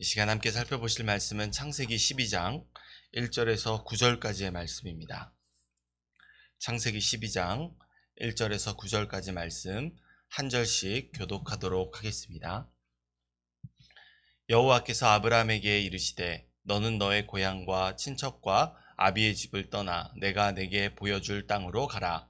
이 시간 함께 살펴보실 말씀은 창세기 12장 1절에서 9절까지의 말씀입니다. 창세기 12장 1절에서 9절까지 말씀 한 절씩 교독하도록 하겠습니다. 여호와께서 아브라함에게 이르시되 너는 너의 고향과 친척과 아비의 집을 떠나 내가 내게 보여줄 땅으로 가라.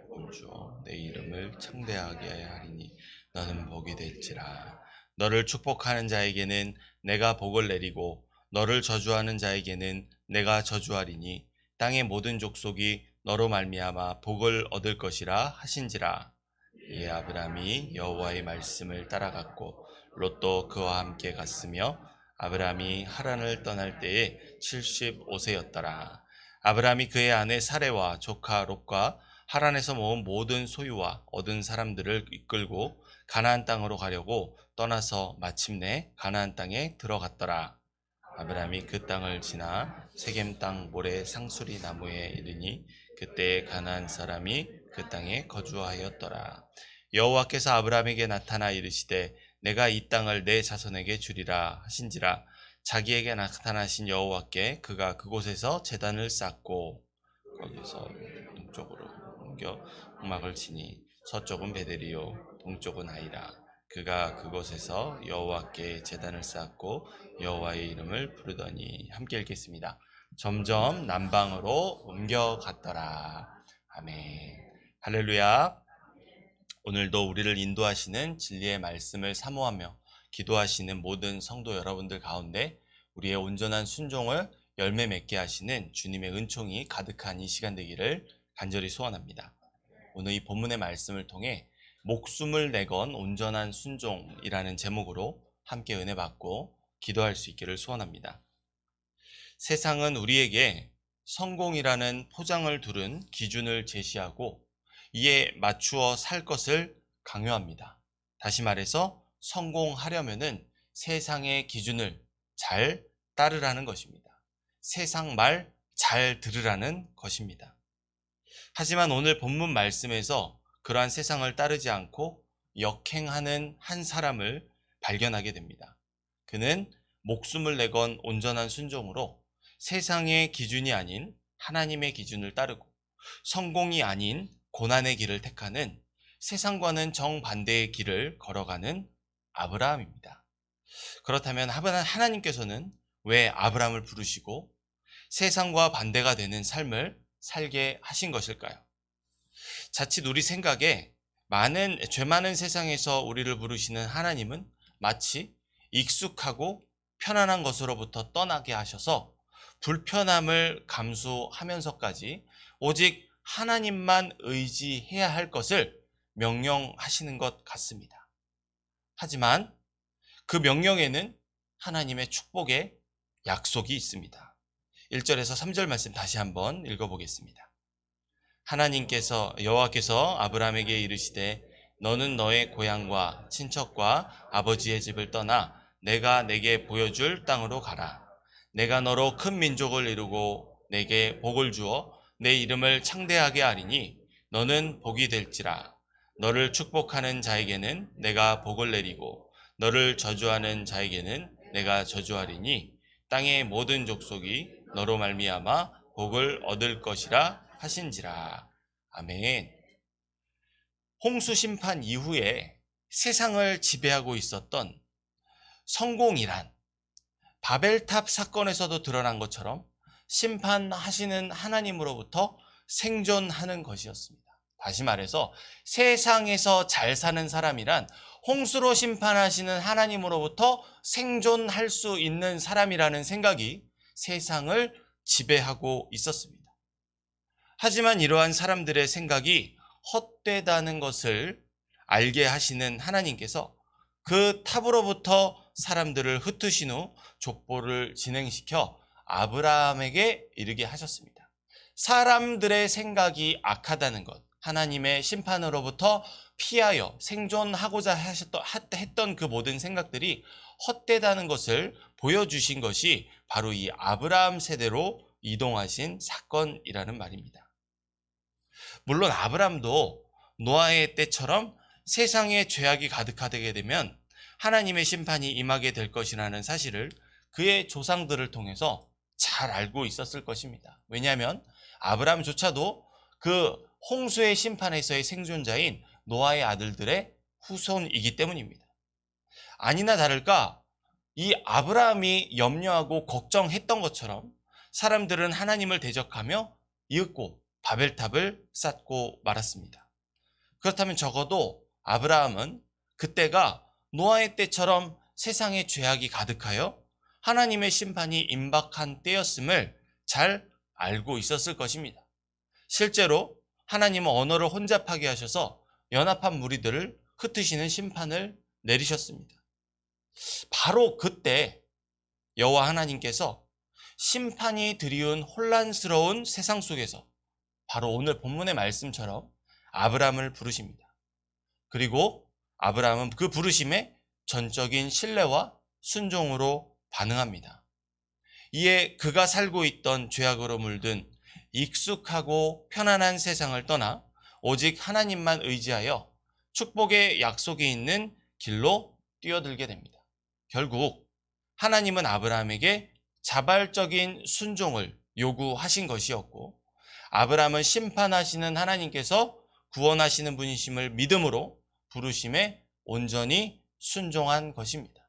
복을 주어 내 이름을 창대하게 하리니 너는 복이 될지라. 너를 축복하는 자에게는 내가 복을 내리고 너를 저주하는 자에게는 내가 저주하리니 땅의 모든 족속이 너로 말미암아 복을 얻을 것이라 하신지라. 이에 아브라함이 여호와의 말씀을 따라갔고 롯도 그와 함께 갔으며 아브라함이 하란을 떠날 때에 75세였더라. 아브라함이 그의 아내 사레와 조카 롯과 하란에서 모은 모든 소유와 얻은 사람들을 이끌고 가나안 땅으로 가려고 떠나서 마침내 가나안 땅에 들어갔더라. 아브라함이 그 땅을 지나 세겜 땅 모래 상수리 나무에 이르니 그때 가나안 사람이 그 땅에 거주하였더라. 여호와께서 아브라함에게 나타나 이르시되 내가 이 땅을 내 자손에게 주리라 하신지라. 자기에게 나타나신 여호와께 그가 그곳에서 제단을 쌓고 거기서 동쪽으로 옮겨 흑막을 치니 서쪽은 베델이요 동쪽은 아이라. 그가 그곳에서 여호와께 제단을 쌓고 여호와의 이름을 부르더니. 함께 읽겠습니다. 점점 남방으로 옮겨갔더라. 아멘. 할렐루야. 오늘도 우리를 인도하시는 진리의 말씀을 사모하며 기도하시는 모든 성도 여러분들 가운데 우리의 온전한 순종을 열매 맺게 하시는 주님의 은총이 가득한 이 시간 되기를 간절히 소원합니다. 오늘 이 본문의 말씀을 통해 목숨을 내건 온전한 순종이라는 제목으로 함께 은혜 받고 기도할 수 있기를 소원합니다. 세상은 우리에게 성공이라는 포장을 두른 기준을 제시하고 이에 맞추어 살 것을 강요합니다. 다시 말해서 성공하려면은 세상의 기준을 잘 따르라는 것입니다. 세상 말 잘 들으라는 것입니다. 하지만 오늘 본문 말씀에서 그러한 세상을 따르지 않고 역행하는 한 사람을 발견하게 됩니다. 그는 목숨을 내건 온전한 순종으로 세상의 기준이 아닌 하나님의 기준을 따르고 성공이 아닌 고난의 길을 택하는 세상과는 정반대의 길을 걸어가는 아브라함입니다. 그렇다면 하나님께서는 왜 아브라함을 부르시고 세상과 반대가 되는 삶을 살게 하신 것일까요? 자칫 우리 생각에 죄 많은 세상에서 우리를 부르시는 하나님은 마치 익숙하고 편안한 것으로부터 떠나게 하셔서 불편함을 감수하면서까지 오직 하나님만 의지해야 할 것을 명령하시는 것 같습니다. 하지만 그 명령에는 하나님의 축복의 약속이 있습니다. 1절에서 3절 말씀 다시 한번 읽어보겠습니다. 여호와께서 아브라함에게 이르시되 너는 너의 고향과 친척과 아버지의 집을 떠나 내가 내게 보여줄 땅으로 가라. 내가 너로 큰 민족을 이루고 내게 복을 주어 내 이름을 창대하게 하리니 너는 복이 될지라. 너를 축복하는 자에게는 내가 복을 내리고 너를 저주하는 자에게는 내가 저주하리니 땅의 모든 족속이 너로 말미암아 복을 얻을 것이라 하신지라. 아멘. 홍수 심판 이후에 세상을 지배하고 있었던 성공이란 바벨탑 사건에서도 드러난 것처럼 심판하시는 하나님으로부터 생존하는 것이었습니다. 다시 말해서 세상에서 잘 사는 사람이란 홍수로 심판하시는 하나님으로부터 생존할 수 있는 사람이라는 생각이 세상을 지배하고 있었습니다. 하지만 이러한 사람들의 생각이 헛되다는 것을 알게 하시는 하나님께서 그 탑으로부터 사람들을 흩으신 후 족보를 진행시켜 아브라함에게 이르게 하셨습니다. 사람들의 생각이 악하다는 것, 하나님의 심판으로부터 피하여 생존하고자 했던 그 모든 생각들이 헛되다는 것을 보여주신 것이 바로 이 아브라함 세대로 이동하신 사건이라는 말입니다. 물론 아브라함도 노아의 때처럼 세상에 죄악이 가득하게 되면 하나님의 심판이 임하게 될 것이라는 사실을 그의 조상들을 통해서 잘 알고 있었을 것입니다. 왜냐하면 아브라함조차도 그 홍수의 심판에서의 생존자인 노아의 아들들의 후손이기 때문입니다. 아니나 다를까 이 아브라함이 염려하고 걱정했던 것처럼 사람들은 하나님을 대적하며 이윽고 바벨탑을 쌓고 말았습니다. 그렇다면 적어도 아브라함은 그때가 노아의 때처럼 세상에 죄악이 가득하여 하나님의 심판이 임박한 때였음을 잘 알고 있었을 것입니다. 실제로 하나님은 언어를 혼잡하게 하셔서 연합한 무리들을 흩으시는 심판을 내리셨습니다. 바로 그때 여호와 하나님께서 심판이 드리운 혼란스러운 세상 속에서 바로 오늘 본문의 말씀처럼 아브라함을 부르십니다. 그리고 아브라함은 그 부르심에 전적인 신뢰와 순종으로 반응합니다. 이에 그가 살고 있던 죄악으로 물든 익숙하고 편안한 세상을 떠나 오직 하나님만 의지하여 축복의 약속이 있는 길로 뛰어들게 됩니다. 결국 하나님은 아브라함에게 자발적인 순종을 요구하신 것이었고, 아브라함은 심판하시는 하나님께서 구원하시는 분이심을 믿음으로 부르심에 온전히 순종한 것입니다.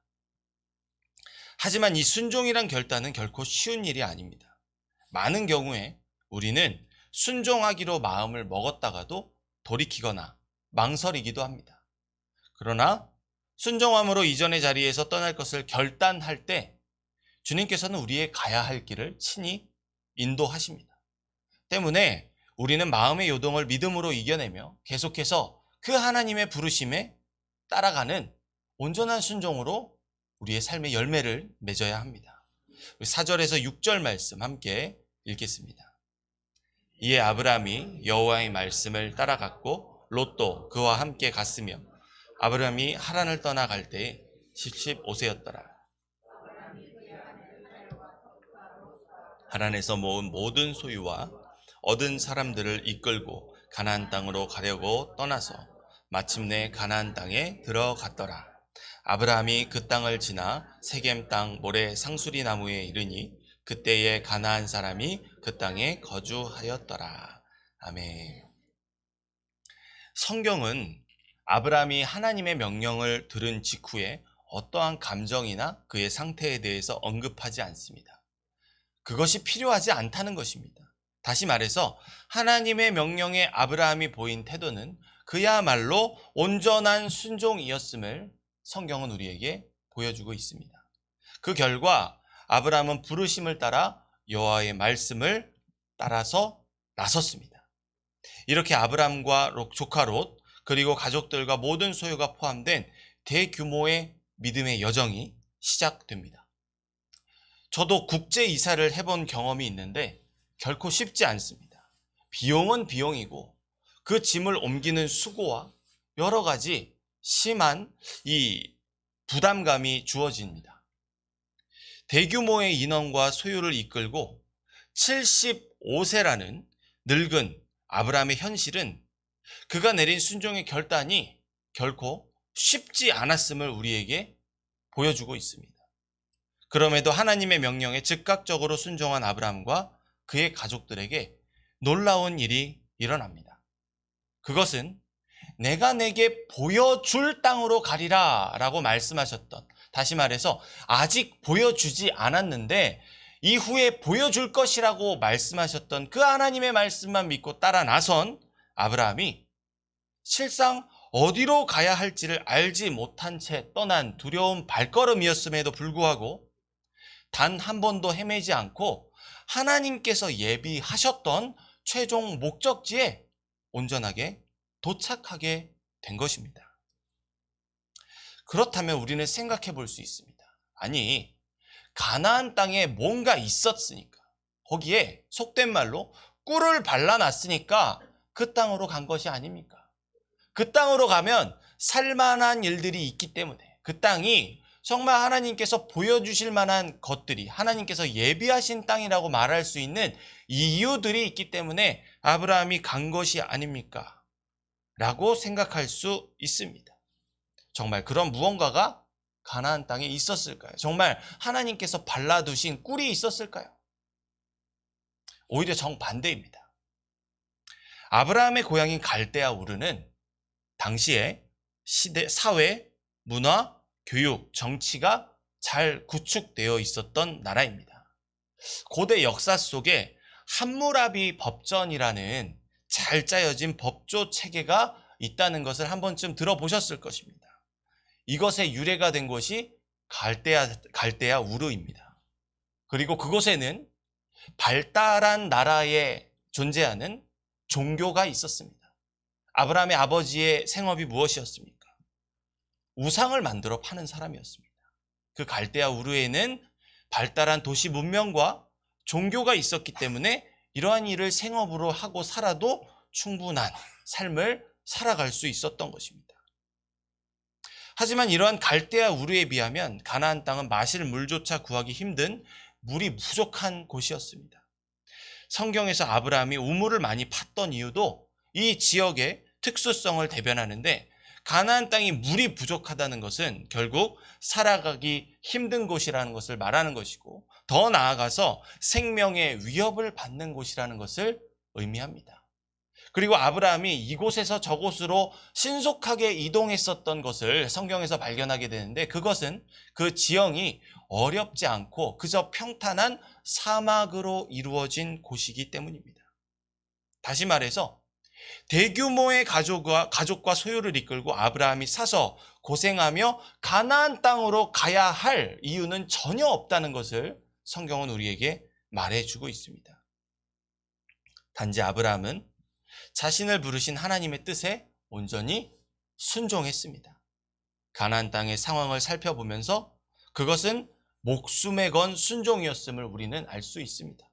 하지만 이 순종이란 결단은 결코 쉬운 일이 아닙니다. 많은 경우에 우리는 순종하기로 마음을 먹었다가도 돌이키거나 망설이기도 합니다. 그러나 순종함으로 이전의 자리에서 떠날 것을 결단할 때 주님께서는 우리의 가야 할 길을 친히 인도하십니다. 때문에 우리는 마음의 요동을 믿음으로 이겨내며 계속해서 그 하나님의 부르심에 따라가는 온전한 순종으로 우리의 삶의 열매를 맺어야 합니다. 4절에서 6절 말씀 함께 읽겠습니다. 이에 아브라함이 여호와의 말씀을 따라갔고 롯도 그와 함께 갔으며 아브라함이 하란을 떠나갈 때에 75세였더라. 하란에서 모은 모든 소유와 얻은 사람들을 이끌고 가나안 땅으로 가려고 떠나서 마침내 가나안 땅에 들어갔더라. 아브라함이 그 땅을 지나 세겜 땅 모래 상수리 나무에 이르니 그때에 가나안 사람이 그 땅에 거주하였더라. 아멘. 성경은 아브라함이 하나님의 명령을 들은 직후에 어떠한 감정이나 그의 상태에 대해서 언급하지 않습니다. 그것이 필요하지 않다는 것입니다. 다시 말해서 하나님의 명령에 아브라함이 보인 태도는 그야말로 온전한 순종이었음을 성경은 우리에게 보여주고 있습니다. 그 결과 아브라함은 부르심을 따라 여호와의 말씀을 따라서 나섰습니다. 이렇게 아브라함과 조카 롯 그리고 가족들과 모든 소유가 포함된 대규모의 믿음의 여정이 시작됩니다. 저도 국제 이사를 해본 경험이 있는데 결코 쉽지 않습니다. 비용은 비용이고 그 짐을 옮기는 수고와 여러 가지 심한 이 부담감이 주어집니다. 대규모의 인원과 소유를 이끌고 75세라는 늙은 아브라함의 현실은 그가 내린 순종의 결단이 결코 쉽지 않았음을 우리에게 보여주고 있습니다. 그럼에도 하나님의 명령에 즉각적으로 순종한 아브라함과 그의 가족들에게 놀라운 일이 일어납니다. 그것은 내가 내게 보여줄 땅으로 가리라 라고 말씀하셨던, 다시 말해서 아직 보여주지 않았는데 이후에 보여줄 것이라고 말씀하셨던 그 하나님의 말씀만 믿고 따라 나선 아브라함이 실상 어디로 가야 할지를 알지 못한 채 떠난 두려운 발걸음이었음에도 불구하고 단 한 번도 헤매지 않고 하나님께서 예비하셨던 최종 목적지에 온전하게 도착하게 된 것입니다. 그렇다면 우리는 생각해 볼 수 있습니다. 아니, 가나안 땅에 뭔가 있었으니까, 거기에 속된 말로 꿀을 발라놨으니까 그 땅으로 간 것이 아닙니까? 그 땅으로 가면 살만한 일들이 있기 때문에, 그 땅이 정말 하나님께서 보여주실 만한 것들이, 하나님께서 예비하신 땅이라고 말할 수 있는 이유들이 있기 때문에 아브라함이 간 것이 아닙니까? 라고 생각할 수 있습니다. 정말 그런 무언가가 가나안 땅에 있었을까요? 정말 하나님께서 발라두신 꿀이 있었을까요? 오히려 정반대입니다. 아브라함의 고향인 갈대아 우르는 당시에 시대, 사회, 문화, 교육, 정치가 잘 구축되어 있었던 나라입니다. 고대 역사 속에 함무라비 법전이라는 잘 짜여진 법조 체계가 있다는 것을 한 번쯤 들어보셨을 것입니다. 이것의 유래가 된 곳이 갈대아 우르입니다. 그리고 그곳에는 발달한 나라에 존재하는 종교가 있었습니다. 아브라함의 아버지의 생업이 무엇이었습니까? 우상을 만들어 파는 사람이었습니다. 그 갈대아 우르에는 발달한 도시 문명과 종교가 있었기 때문에 이러한 일을 생업으로 하고 살아도 충분한 삶을 살아갈 수 있었던 것입니다. 하지만 이러한 갈대아 우르에 비하면 가나안 땅은 마실 물조차 구하기 힘든 물이 부족한 곳이었습니다. 성경에서 아브라함이 우물을 많이 팠던 이유도 이 지역의 특수성을 대변하는데, 가나안 땅이 물이 부족하다는 것은 결국 살아가기 힘든 곳이라는 것을 말하는 것이고, 더 나아가서 생명의 위협을 받는 곳이라는 것을 의미합니다. 그리고 아브라함이 이곳에서 저곳으로 신속하게 이동했었던 것을 성경에서 발견하게 되는데, 그것은 그 지형이 어렵지 않고 그저 평탄한 사막으로 이루어진 곳이기 때문입니다. 다시 말해서 대규모의 가족과 소유를 이끌고 아브라함이 사서 고생하며 가나안 땅으로 가야 할 이유는 전혀 없다는 것을 성경은 우리에게 말해주고 있습니다. 단지 아브라함은 자신을 부르신 하나님의 뜻에 온전히 순종했습니다. 가나안 땅의 상황을 살펴보면서 그것은 목숨에 건 순종이었음을 우리는 알 수 있습니다.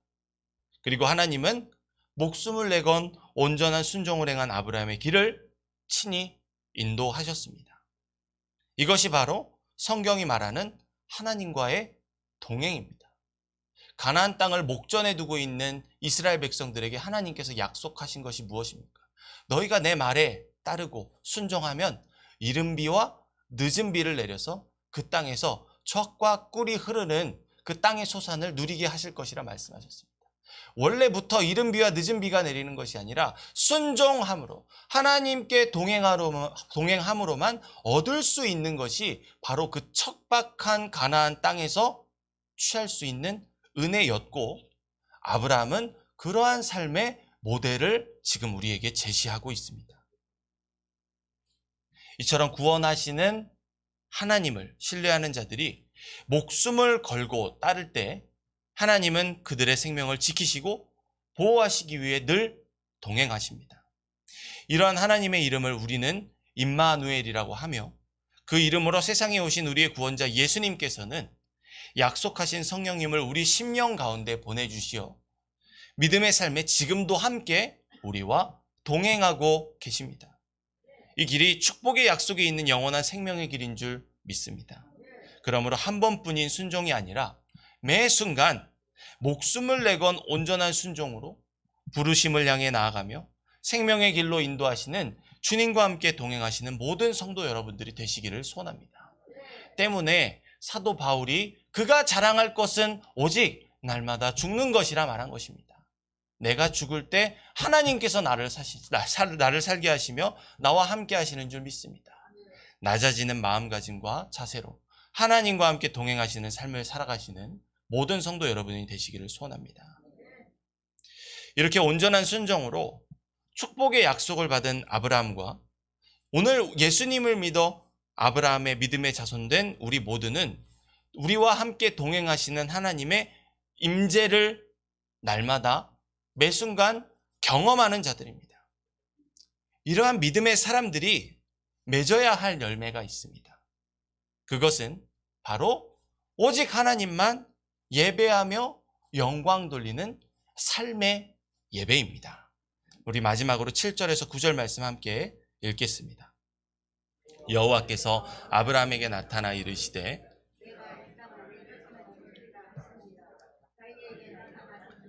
그리고 하나님은 목숨을 내건 온전한 순종을 행한 아브라함의 길을 친히 인도하셨습니다. 이것이 바로 성경이 말하는 하나님과의 동행입니다. 가나안 땅을 목전에 두고 있는 이스라엘 백성들에게 하나님께서 약속하신 것이 무엇입니까? 너희가 내 말에 따르고 순종하면 이른 비와 늦은 비를 내려서 그 땅에서 젖과 꿀이 흐르는 그 땅의 소산을 누리게 하실 것이라 말씀하셨습니다. 원래부터 이른 비와 늦은 비가 내리는 것이 아니라 순종함으로, 하나님께 동행함으로만 얻을 수 있는 것이 바로 그 척박한 가나안 땅에서 취할 수 있는 은혜였고, 아브라함은 그러한 삶의 모델을 지금 우리에게 제시하고 있습니다. 이처럼 구원하시는 하나님을 신뢰하는 자들이 목숨을 걸고 따를 때 하나님은 그들의 생명을 지키시고 보호하시기 위해 늘 동행하십니다. 이러한 하나님의 이름을 우리는 임마누엘이라고 하며, 그 이름으로 세상에 오신 우리의 구원자 예수님께서는 약속하신 성령님을 우리 심령 가운데 보내주시어 믿음의 삶에 지금도 함께 우리와 동행하고 계십니다. 이 길이 축복의 약속이 있는 영원한 생명의 길인 줄 믿습니다. 그러므로 한 번뿐인 순종이 아니라 매 순간 목숨을 내건 온전한 순종으로 부르심을 향해 나아가며 생명의 길로 인도하시는 주님과 함께 동행하시는 모든 성도 여러분들이 되시기를 소원합니다. 때문에 사도 바울이 그가 자랑할 것은 오직 날마다 죽는 것이라 말한 것입니다. 내가 죽을 때 하나님께서 나를 살게 하시며 나와 함께 하시는 줄 믿습니다. 낮아지는 마음가짐과 자세로 하나님과 함께 동행하시는 삶을 살아가시는 모든 성도 여러분이 되시기를 소원합니다. 이렇게 온전한 순종으로 축복의 약속을 받은 아브라함과 오늘 예수님을 믿어 아브라함의 믿음의 자손된 우리 모두는 우리와 함께 동행하시는 하나님의 임재를 날마다 매 순간 경험하는 자들입니다. 이러한 믿음의 사람들이 맺어야 할 열매가 있습니다. 그것은 바로 오직 하나님만 예배하며 영광 돌리는 삶의 예배입니다. 우리 마지막으로 7절에서 9절 말씀 함께 읽겠습니다. 여호와께서 아브라함에게 나타나 이르시되,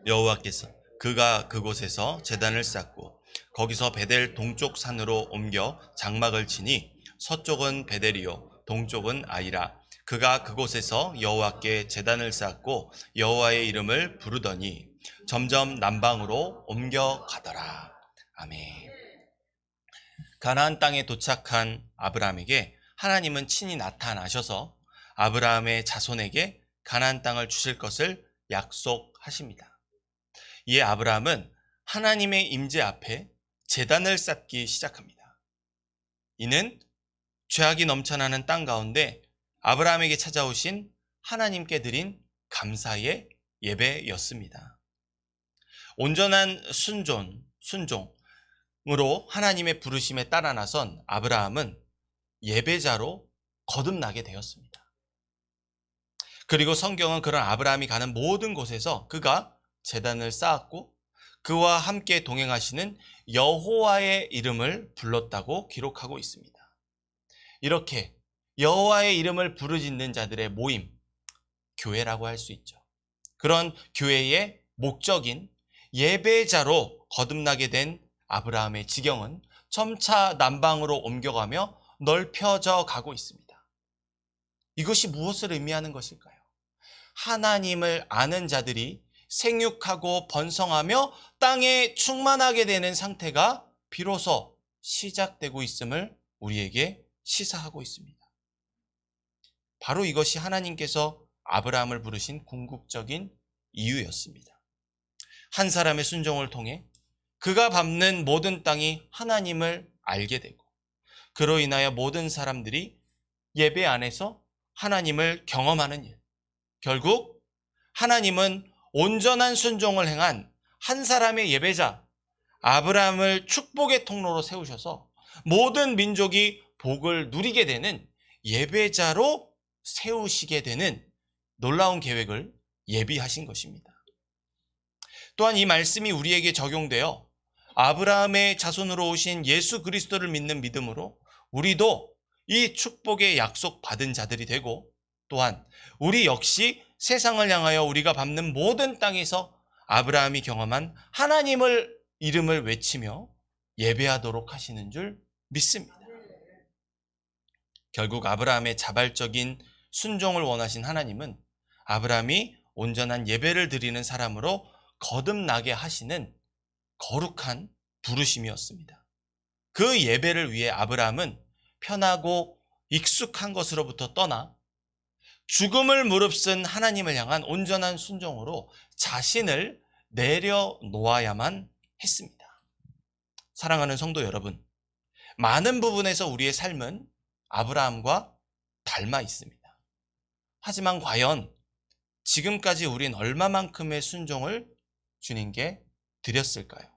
여호와께서 그가 그곳에서 제단을 쌓고 거기서 베델 동쪽 산으로 옮겨 장막을 치니 서쪽은 베델이요 동쪽은 아이라 그가 그곳에서 여호와께 제단을 쌓고 여호와의 이름을 부르더니 점점 남방으로 옮겨가더라. 아멘. 가나안 땅에 도착한 아브라함에게 하나님은 친히 나타나셔서 아브라함의 자손에게 가나안 땅을 주실 것을 약속하십니다. 이에 아브라함은 하나님의 임재 앞에 제단을 쌓기 시작합니다. 이는 죄악이 넘쳐나는 땅 가운데 아브라함에게 찾아오신 하나님께 드린 감사의 예배였습니다. 온전한 순종으로 하나님의 부르심에 따라 나선 아브라함은 예배자로 거듭나게 되었습니다. 그리고 성경은 그런 아브라함이 가는 모든 곳에서 그가 제단을 쌓았고 그와 함께 동행하시는 여호와의 이름을 불렀다고 기록하고 있습니다. 이렇게 여호와의 이름을 부르짖는 자들의 모임, 교회라고 할 수 있죠. 그런 교회의 목적인 예배자로 거듭나게 된 아브라함의 지경은 점차 남방으로 옮겨가며 넓혀져 가고 있습니다. 이것이 무엇을 의미하는 것일까요? 하나님을 아는 자들이 생육하고 번성하며 땅에 충만하게 되는 상태가 비로소 시작되고 있음을 우리에게 시사하고 있습니다. 바로 이것이 하나님께서 아브라함을 부르신 궁극적인 이유였습니다. 한 사람의 순종을 통해 그가 밟는 모든 땅이 하나님을 알게 되고 그로 인하여 모든 사람들이 예배 안에서 하나님을 경험하는 일. 결국 하나님은 온전한 순종을 행한 한 사람의 예배자 아브라함을 축복의 통로로 세우셔서 모든 민족이 복을 누리게 되는 예배자로 세우시게 되는 놀라운 계획을 예비하신 것입니다. 또한 이 말씀이 우리에게 적용되어 아브라함의 자손으로 오신 예수 그리스도를 믿는 믿음으로 우리도 이 축복의 약속 받은 자들이 되고 또한 우리 역시 세상을 향하여 우리가 밟는 모든 땅에서 아브라함이 경험한 하나님을 이름을 외치며 예배하도록 하시는 줄 믿습니다. 결국 아브라함의 자발적인 순종을 원하신 하나님은 아브라함이 온전한 예배를 드리는 사람으로 거듭나게 하시는 거룩한 부르심이었습니다. 그 예배를 위해 아브라함은 편하고 익숙한 것으로부터 떠나 죽음을 무릅쓴 하나님을 향한 온전한 순종으로 자신을 내려놓아야만 했습니다. 사랑하는 성도 여러분, 많은 부분에서 우리의 삶은 아브라함과 닮아 있습니다. 하지만 과연 지금까지 우린 얼마만큼의 순종을 주님께 드렸을까요?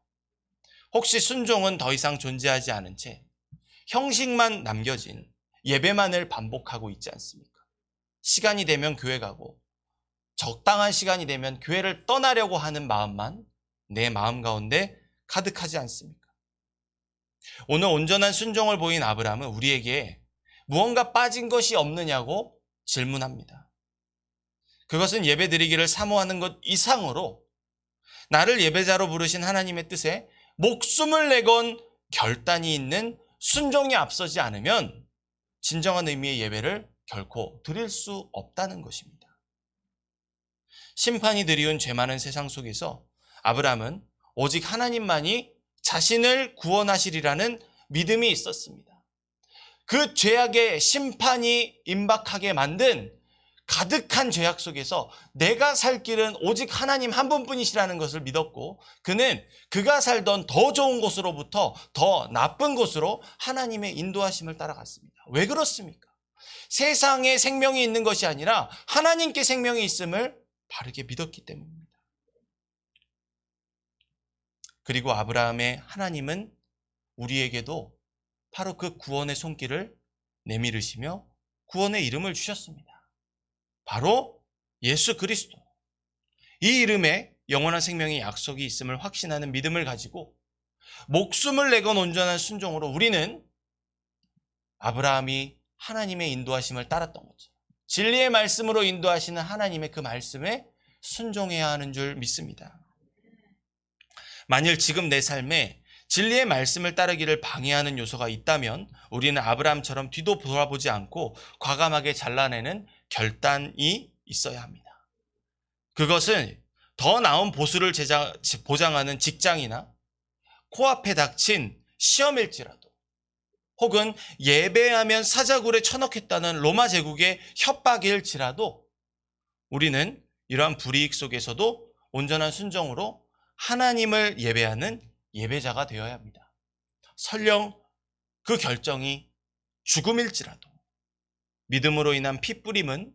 혹시 순종은 더 이상 존재하지 않은 채 형식만 남겨진 예배만을 반복하고 있지 않습니까? 시간이 되면 교회 가고 적당한 시간이 되면 교회를 떠나려고 하는 마음만 내 마음 가운데 가득하지 않습니까? 오늘 온전한 순종을 보인 아브라함은 우리에게 무언가 빠진 것이 없느냐고 질문합니다. 그것은 예배드리기를 사모하는 것 이상으로 나를 예배자로 부르신 하나님의 뜻에 목숨을 내건 결단이 있는 순종이 앞서지 않으면 진정한 의미의 예배를 결코 드릴 수 없다는 것입니다. 심판이 드리운 죄 많은 세상 속에서 아브라함은 오직 하나님만이 자신을 구원하시리라는 믿음이 있었습니다. 그 죄악의 심판이 임박하게 만든 가득한 죄악 속에서 내가 살 길은 오직 하나님 한 분뿐이시라는 것을 믿었고 그는 그가 살던 더 좋은 곳으로부터 더 나쁜 곳으로 하나님의 인도하심을 따라갔습니다. 왜 그렇습니까? 세상에 생명이 있는 것이 아니라 하나님께 생명이 있음을 바르게 믿었기 때문입니다. 그리고 아브라함의 하나님은 우리에게도 바로 그 구원의 손길을 내밀으시며 구원의 이름을 주셨습니다. 바로 예수 그리스도. 이 이름에 영원한 생명의 약속이 있음을 확신하는 믿음을 가지고 목숨을 내건 온전한 순종으로 우리는 아브라함이 하나님의 인도하심을 따랐던 거죠. 진리의 말씀으로 인도하시는 하나님의 그 말씀에 순종해야 하는 줄 믿습니다. 만일 지금 내 삶에 진리의 말씀을 따르기를 방해하는 요소가 있다면 우리는 아브라함처럼 뒤도 돌아보지 않고 과감하게 잘라내는 결단이 있어야 합니다. 그것은 더 나은 보수를 보장하는 직장이나 코앞에 닥친 시험일지라도, 혹은 예배하면 사자굴에 처넣겠다는 로마 제국의 협박일지라도 우리는 이러한 불이익 속에서도 온전한 순종으로 하나님을 예배하는 예배자가 되어야 합니다. 설령 그 결정이 죽음일지라도 믿음으로 인한 피뿌림은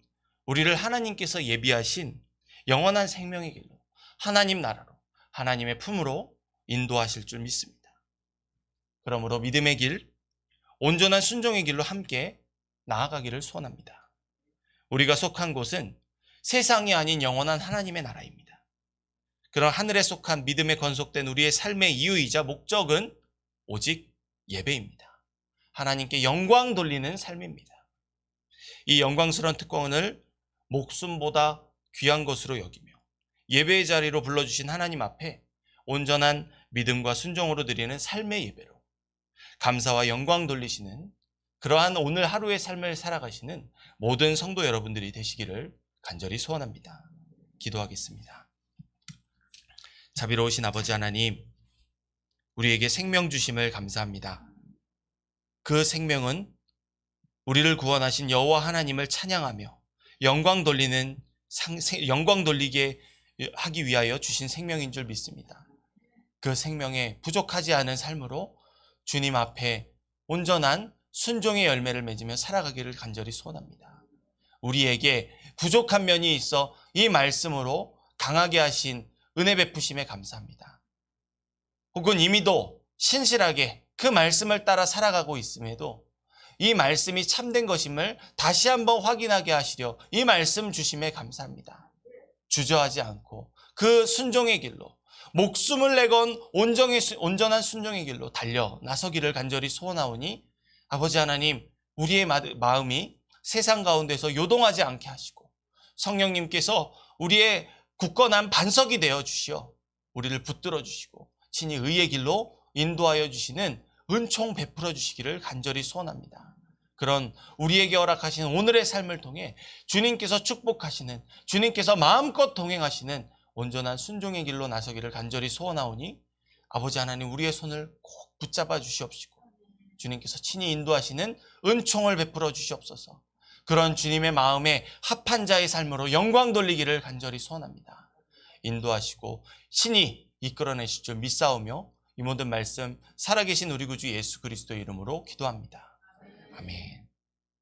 우리를 하나님께서 예비하신 영원한 생명의 길로, 하나님 나라로, 하나님의 품으로 인도하실 줄 믿습니다. 그러므로 믿음의 길, 온전한 순종의 길로 함께 나아가기를 소원합니다. 우리가 속한 곳은 세상이 아닌 영원한 하나님의 나라입니다. 그런 하늘에 속한 믿음에 건속된 우리의 삶의 이유이자 목적은 오직 예배입니다. 하나님께 영광 돌리는 삶입니다. 이 영광스러운 특권을 목숨보다 귀한 것으로 여기며 예배의 자리로 불러주신 하나님 앞에 온전한 믿음과 순종으로 드리는 삶의 예배로 감사와 영광 돌리시는 그러한 오늘 하루의 삶을 살아가시는 모든 성도 여러분들이 되시기를 간절히 소원합니다. 기도하겠습니다. 자비로우신 아버지 하나님, 우리에게 생명 주심을 감사합니다. 그 생명은 우리를 구원하신 여호와 하나님을 찬양하며 영광 돌리게 하기 위하여 주신 생명인 줄 믿습니다. 그 생명에 부족하지 않은 삶으로 주님 앞에 온전한 순종의 열매를 맺으며 살아가기를 간절히 소원합니다. 우리에게 부족한 면이 있어 이 말씀으로 강하게 하신 은혜 베푸심에 감사합니다. 혹은 이미도 신실하게 그 말씀을 따라 살아가고 있음에도 이 말씀이 참된 것임을 다시 한번 확인하게 하시려 이 말씀 주심에 감사합니다. 주저하지 않고 그 순종의 길로, 목숨을 내건 온전한 순종의 길로 달려 나서기를 간절히 소원하오니 아버지 하나님, 우리의 마음이 세상 가운데서 요동하지 않게 하시고 성령님께서 우리의 굳건한 반석이 되어 주시어 우리를 붙들어 주시고 친히 의의 길로 인도하여 주시는 은총 베풀어 주시기를 간절히 소원합니다. 그런 우리에게 허락하신 오늘의 삶을 통해 주님께서 축복하시는, 주님께서 마음껏 동행하시는 온전한 순종의 길로 나서기를 간절히 소원하오니 아버지 하나님, 우리의 손을 꼭 붙잡아 주시옵시고 주님께서 친히 인도하시는 은총을 베풀어 주시옵소서. 그런 주님의 마음에 합한 자의 삶으로 영광 돌리기를 간절히 소원합니다. 인도하시고 친히 이끌어내실 줄 믿사오며 이 모든 말씀 살아계신 우리 구주 예수 그리스도의 이름으로 기도합니다. 아멘.